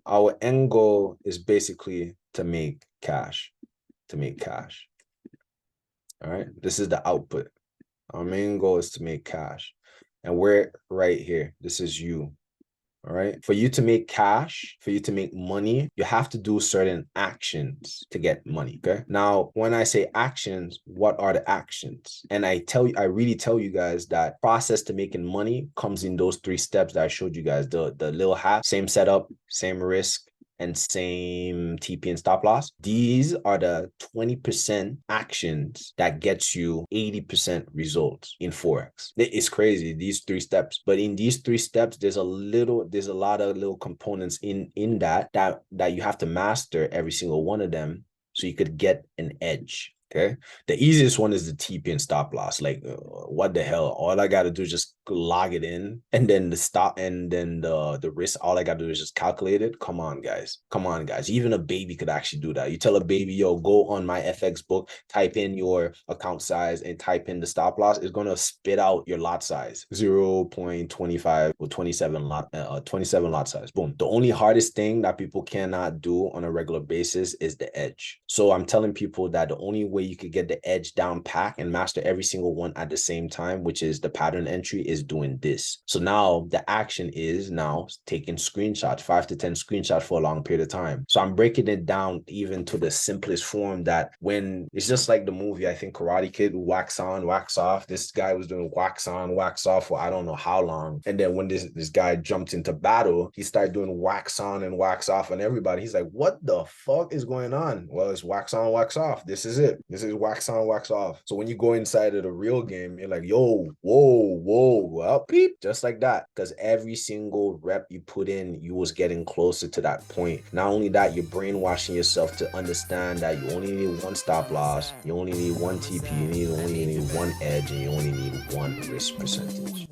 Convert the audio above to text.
Our end goal is basically to make cash, to make cash. All right. This is the output. Our main goal is to make cash. And we're right here. This is you. All right. For you to make cash, for you to make money, you have to do certain actions to get money. Okay. Now, when I say actions, what are the actions? And I really tell you guys that process to making money comes in those 3 steps that I showed you guys. The little half, same setup, same risk, and same TP and stop loss. These are the 20% actions that gets you 80% results in Forex. It's crazy, these 3 steps. But in these 3 steps, there's a lot of little components in that you have to master every single one of them so you could get an edge. Okay. The easiest one is the TP and stop loss. Like, what the hell? All I got to do is just log it in, and then the stop, and then the risk. All I got to do is just calculate it. Come on, guys. Come on, guys. Even a baby could actually do that. You tell a baby, yo, go on my FX book, type in your account size, and type in the stop loss. It's going to spit out your lot size, 0.25 or 27 lot size. Boom. The only hardest thing that people cannot do on a regular basis is the edge. So I'm telling people that the only way you could get the edge down pack and master every single one at the same time, which is the pattern entry, is doing this. So now the action is now taking screenshots, 5 to 10 screenshots for a long period of time. So I'm breaking it down even to the simplest form, that when it's just like the movie, I think Karate Kid, wax on, wax off. This guy was doing wax on, wax off for I don't know how long. And then when this guy jumped into battle, he started doing wax on and wax off on everybody. He's like, what the fuck is going on? Well, it's wax on, wax off. This is it. This is wax on, wax off. So when you go inside of the real game, you're like, yo, whoa, well, beep, just like that. Because every single rep you put in, you was getting closer to that point. Not only that, you're brainwashing yourself to understand that you only need one stop loss, you only need one TP, you only need one edge, and you only need one risk percentage.